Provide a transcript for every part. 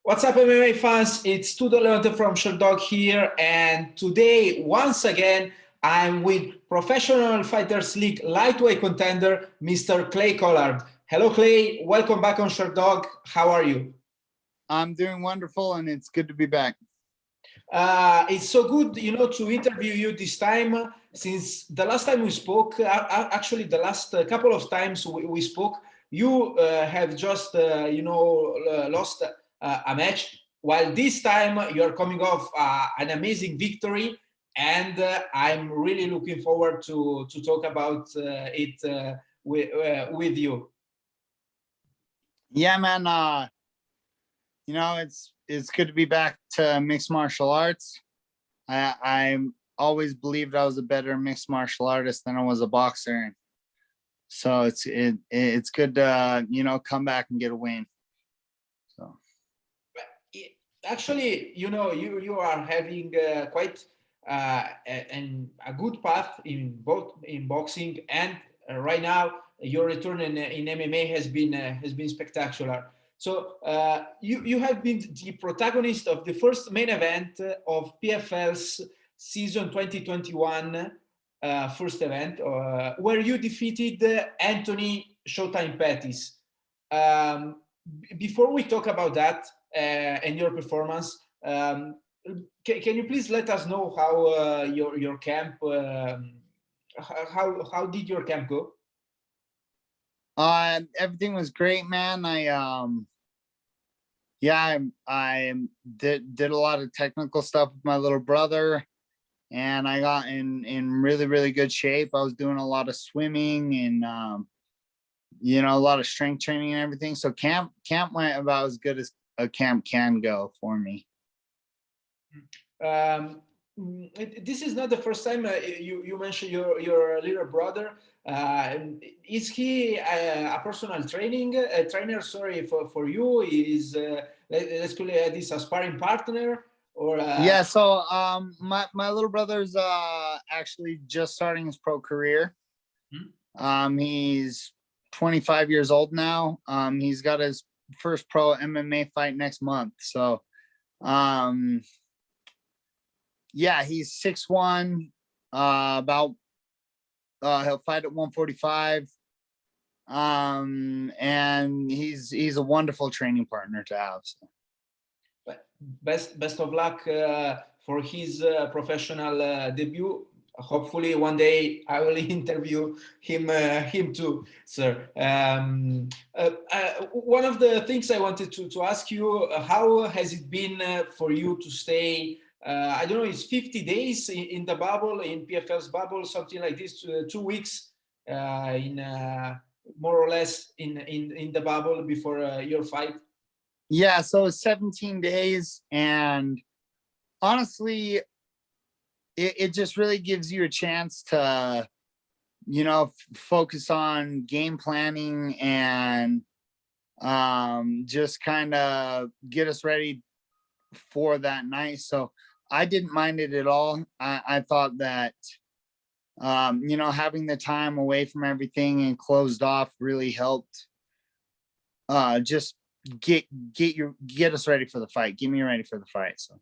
What's up, MMA fans? It's Tudor Leonte from Sherdog here, and today, once again, I'm with Professional Fighters League lightweight contender, Mr. Clay Collard. Hello, Clay. Welcome back on Sherdog. How are you? I'm doing wonderful, and it's good to be back. It's so good, to interview you this time. Since the last time we spoke, actually the last couple of times we spoke, you have just, lost a match, while this time you're coming off an amazing victory, and I'm really looking forward to talk about it with you. Yeah, man. It's good to be back to mixed martial arts. I always believed I was a better mixed martial artist than I was a boxer. So it's good to come back and get a win. So actually, you are having quite a good path in both in boxing, and right now your return in MMA has been spectacular. So you have been the protagonist of the first main event of PFL's season 2021 first event, where you defeated Anthony Showtime Pettis. Before we talk about that and your performance, can you please let us know how your camp, how did your camp go? Everything was great, man. I did a lot of technical stuff with my little brother, and I got in really good shape. I was doing a lot of swimming and a lot of strength training and everything. So camp went about as good as a camp can go for me. This is not the first time you mentioned your little brother. Is he a personal trainer? Sorry for you. Is let's call it this a sparring partner or? Yeah. So my little brother's actually just starting his pro career. He's 25 years old now. He's got his first pro MMA fight next month. So yeah, he's 6'1", about he'll fight at 145. And he's a wonderful training partner to have. So. Best of luck for his professional debut. Hopefully one day I will interview him too, sir. One of the things I wanted to ask you, how has it been for you to stay, I don't know, it's 50 days in the bubble, in PFL's bubble, something like this, 2 weeks in more or less in the bubble before your fight? Yeah, so it's 17 days, and honestly, it just really gives you a chance to, focus on game planning and just kind of get us ready for that night. So I didn't mind it at all. I thought that, having the time away from everything and closed off really helped just get us ready for the fight. Get me ready for the fight. So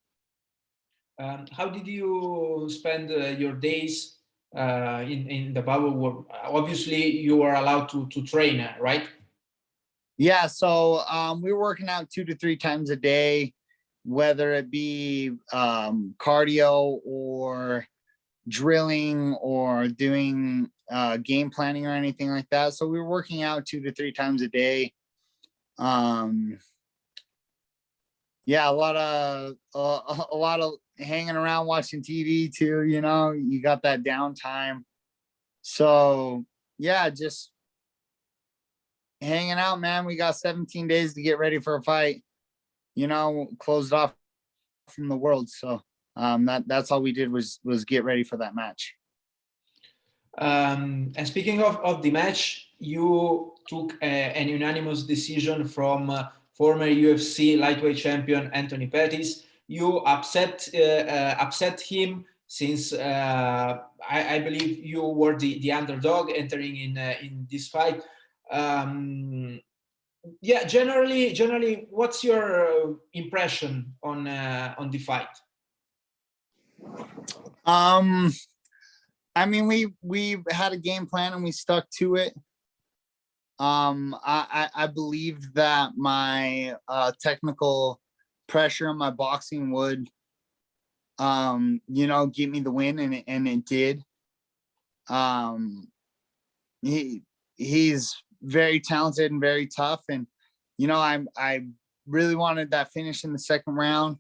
how did you spend your days in the bubble? Obviously you are allowed to train, right? Yeah, so we were working out 2 to 3 times a day, whether it be cardio or drilling or doing game planning or anything like that. So we were working out 2 to 3 times a day. Yeah, a lot of hanging around watching TV too. You got that downtime. So yeah, just hanging out, man. We got 17 days to get ready for a fight. Closed off from the world. So that's all we did was get ready for that match. And speaking of the match, you took an unanimous decision from former UFC lightweight champion Anthony Pettis. You upset him since I believe you were the underdog entering in this fight. Yeah, generally, what's your impression on the fight? I mean, we had a game plan and we stuck to it. I believed that my technical pressure on my boxing would give me the win, and it did. Um, he's very talented and very tough, and I really wanted that finish in the second round.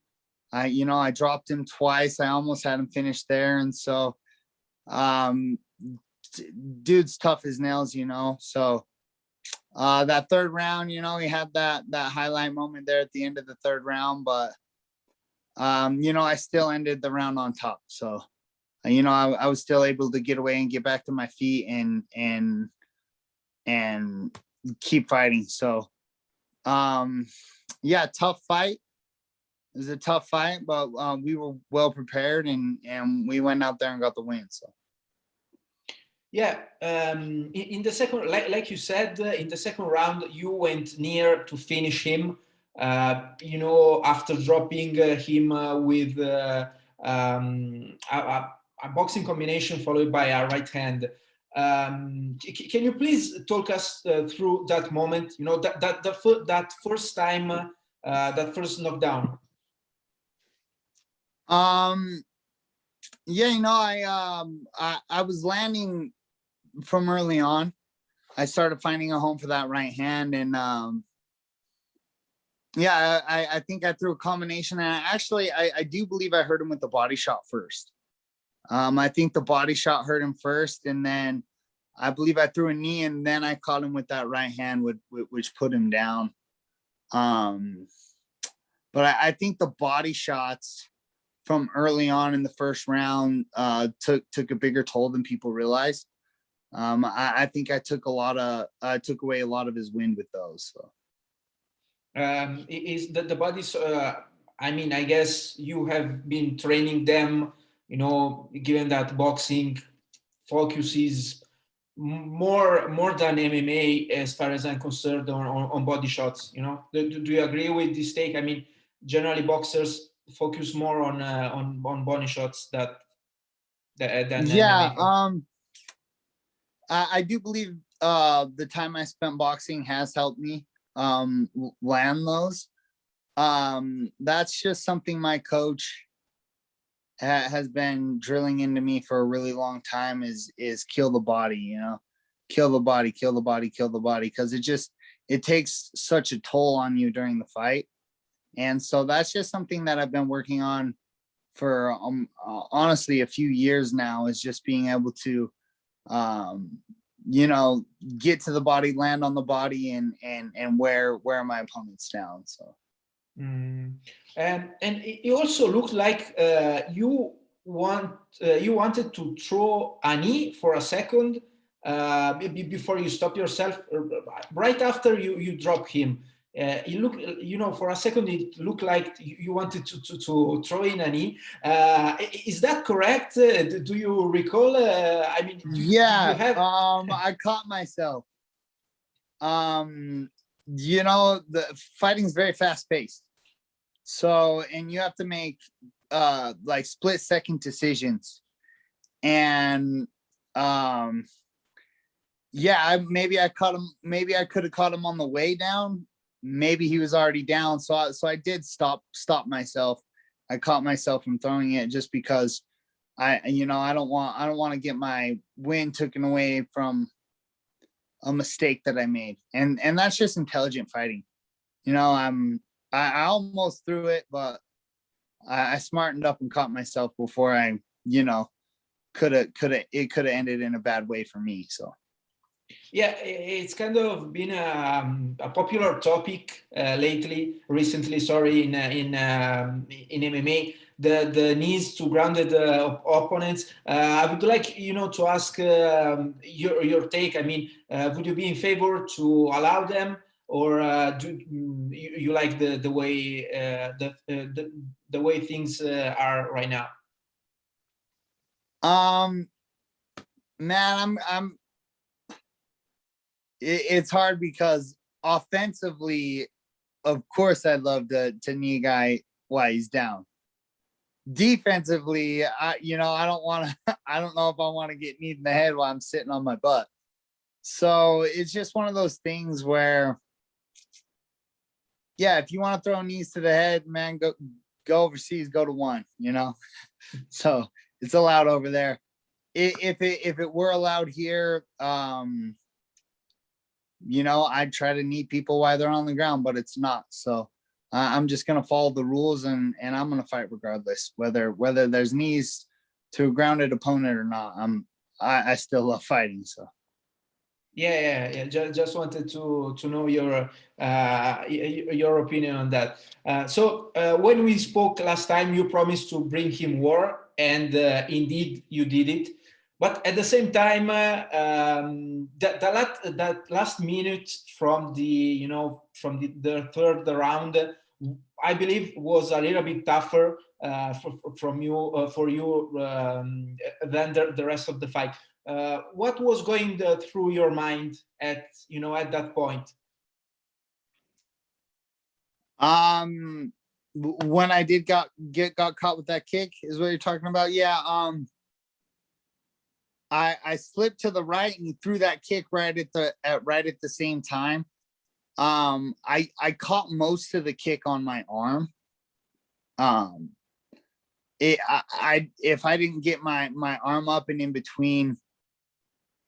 I dropped him twice. I almost had him finish there, and so um, dude's tough as nails, So that third round, he had that highlight moment there at the end of the third round, but I still ended the round on top. So I was still able to get away and get back to my feet and keep fighting. So yeah, tough fight. It was a tough fight, but we were well prepared, and we went out there and got the win. So yeah, in the second, like you said, in the second round, you went near to finish him. After dropping him with a boxing combination followed by a right hand. Can you please talk us through that moment? That first time, that first knockdown. Yeah, I was landing from early on. I started finding a home for that right hand, and yeah, I think I threw a combination, and I do believe I hurt him with the body shot first. I think the body shot hurt him first, and then I believe I threw a knee, and then I caught him with that right hand, which put him down. But I think the body shots from early on in the first round took a bigger toll than people realize. I think I took away a lot of his wind with those. So. Is the bodies? I mean, I guess you have been training them. Given that boxing focuses more than MMA, as far as I'm concerned, on body shots. Do you agree with this take? I mean, generally boxers focus more on body shots than Yeah, MMA. I do believe the time I spent boxing has helped me land those. That's just something my coach has been drilling into me for a really long time is kill the body, kill the body, kill the body, kill the body, because it takes such a toll on you during the fight. And so that's just something that I've been working on for honestly a few years now, is just being able to get to the body, land on the body, and wear my opponents down. So and it also looked like you wanted to throw a knee for a second before you stop yourself. Right after you drop him, it looked, for a second it looked like you wanted to throw in a knee. Is that correct? Do you recall? I mean, did you yeah, have? I caught myself. The fighting is very fast paced. So, and you have to make like split second decisions. And yeah, maybe I caught him, maybe I could have caught him on the way down. Maybe he was already down. So I did stop myself. I caught myself from throwing it just because I don't want to get my win taken away from a mistake that I made. And that's just intelligent fighting. I almost threw it, but I smartened up and caught myself before I, could have ended in a bad way for me. So. Yeah, it's kind of been a popular topic recently. Sorry, in MMA, the needs to grounded opponents. I would like to ask your take. I mean, would you be in favor to allow them, or do you like the way the way things are right now? Man, it's hard because offensively, of course, I'd love to knee a guy while he's down. Defensively, I don't want to. I don't know if I want to get kneed in the head while I'm sitting on my butt. So it's just one of those things where, yeah, if you want to throw knees to the head, man, go overseas, go to one. So it's allowed over there. If it were allowed here, I'd try to knee people while they're on the ground, but it's not. So I'm just gonna follow the rules, and I'm gonna fight regardless, whether there's knees to a grounded opponent or not. I still love fighting. So. Yeah. Just wanted to know your opinion on that. So when we spoke last time, you promised to bring him war, and indeed you did it. But at the same time, that last minute from the third round, I believe was a little bit tougher for you than the rest of the fight. What was going through your mind at that point? When I did got caught with that kick is what you're talking about. Yeah. I slipped to the right and he threw that kick right at the same time. I caught most of the kick on my arm. If I didn't get my arm up and in between,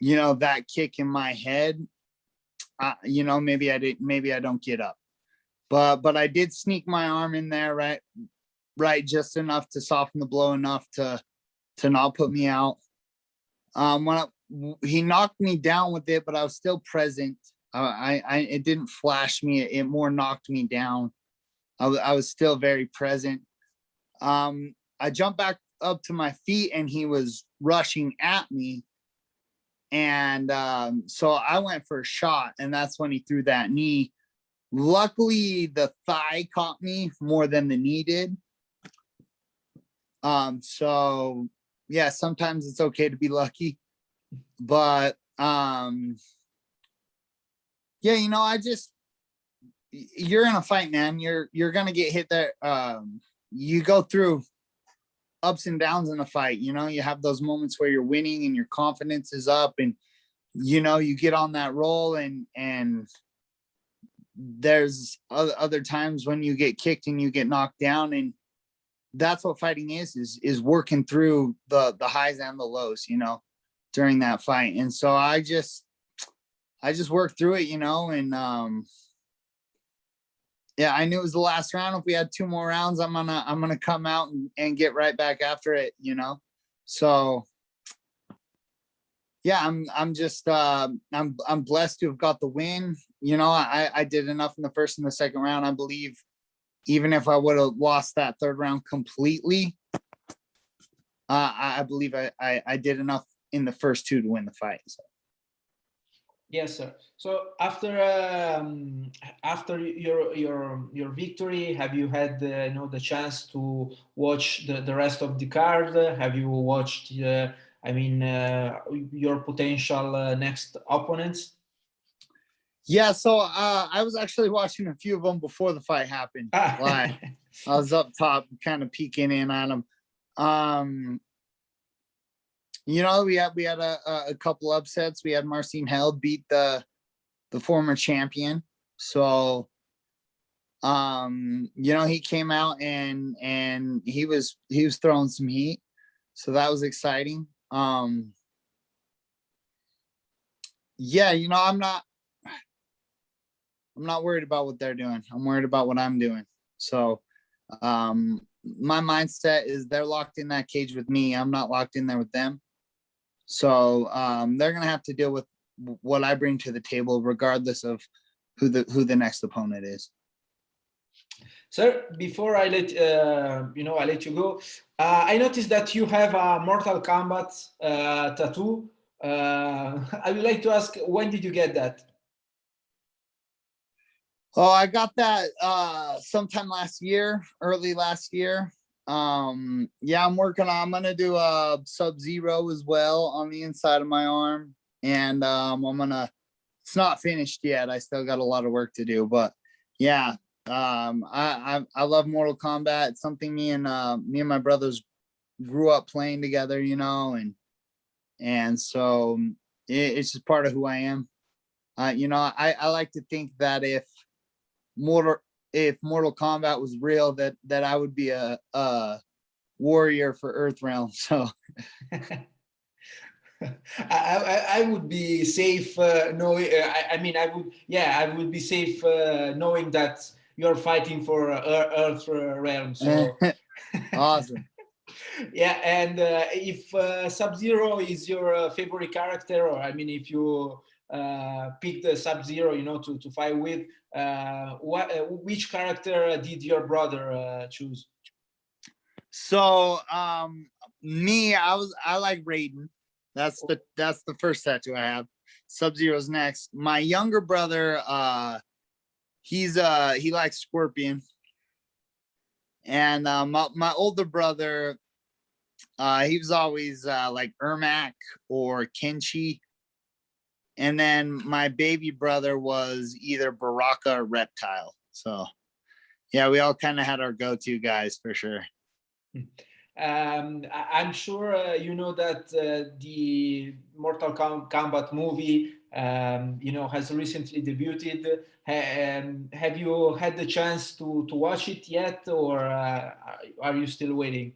that kick in my head, maybe I don't get up, but I did sneak my arm in there, right, just enough to soften the blow enough to not put me out. He knocked me down with it, but I was still present. It didn't flash me. It more knocked me down. I was still very present. I jumped back up to my feet and he was rushing at me. And so I went for a shot, and that's when he threw that knee. Luckily, the thigh caught me more than the knee did. So yeah, sometimes it's okay to be lucky. But yeah, you're in a fight, man. You're gonna get hit there. You go through ups and downs in a fight. You have those moments where you're winning and your confidence is up, and you get on that roll, and there's other times when you get kicked and you get knocked down, and that's what fighting is working through the highs and the lows, during that fight. And so I just worked through it, and yeah, I knew it was the last round. If we had 2 more rounds, I'm gonna come out and get right back after it, So yeah, I'm just I'm blessed to have got the win. I did enough in the first and the second round. I believe even if I would have lost that third round completely, I believe I did enough in the first 2 to win the fight. So. Yes, sir. So after your victory, have you had the chance to watch the rest of the card? Have you watched your potential next opponents? Yeah, so I was actually watching a few of them before the fight happened. Live. I was up top, kind of peeking in on them. We had a couple upsets. We had Marcin Held beat the former champion. So he came out and he was throwing some heat. So that was exciting. Yeah, I'm not worried about what they're doing. I'm worried about what I'm doing. So my mindset is they're locked in that cage with me. I'm not locked in there with them. So they're going to have to deal with what I bring to the table, regardless of who the next opponent is. Sir, before I let you go, I noticed that you have a Mortal Kombat tattoo. I would like to ask, when did you get that? Oh, I got that sometime early last year. Yeah, I'm gonna do a Sub-Zero as well on the inside of my arm, and I'm gonna it's not finished yet. I still got a lot of work to do, but yeah, I love Mortal Kombat. It's something me and my brothers grew up playing together, you know, and so it's just part of who I am. You know, I like to think that Mortal Mortal Kombat was real, that I would be a warrior for Earthrealm. So I would be safe knowing. I mean, I would be safe knowing that you're fighting for Earth realm. So awesome. yeah, and if Sub-Zero is your favorite character, or I mean, if you pick the Sub-Zero, you know, to fight with, which character did your brother choose? So me, I like Raiden. That's the first tattoo I have. Sub-Zero's next. My younger brother, he likes Scorpion. And my older brother, he was always like Ermac or Kenshi. And then my baby brother was either Baraka or Reptile. So yeah, we all kind of had our go-to guys for sure. I'm sure you know that the Mortal Kombat movie, you know, has recently debuted. Have you had the chance to watch it yet, or are you still waiting?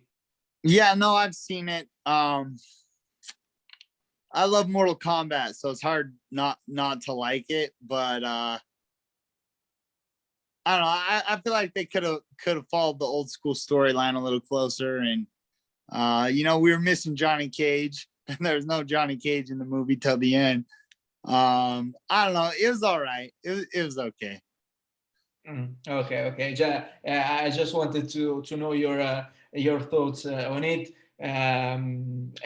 Yeah, no, I've seen it. I love Mortal Kombat, so it's hard not to like it. But I don't know. I feel like they could have followed the old school storyline a little closer, and you know, we were missing Johnny Cage, and there's no Johnny Cage in the movie till the end. I don't know. It was all right. It was okay. Okay. I just wanted to know your thoughts on it, and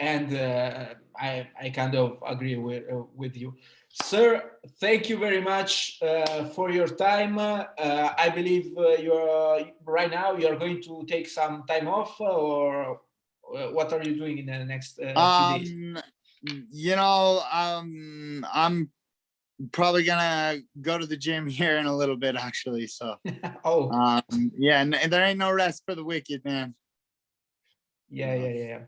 I kind of agree with you, sir. Thank you very much for your time. I believe you're right now. You are going to take some time off, or what are you doing in the next few days? You know, I'm probably gonna go to the gym here in a little bit, actually. So, Oh, yeah, and there ain't no rest for the wicked, man. yeah.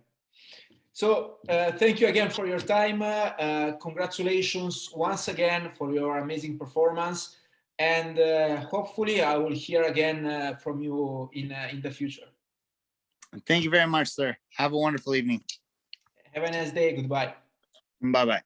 So thank you again for your time. Congratulations once again for your amazing performance, and hopefully I will hear again from you in the future. Thank you very much, sir. Have a wonderful evening. Have a nice day. Goodbye. Bye bye.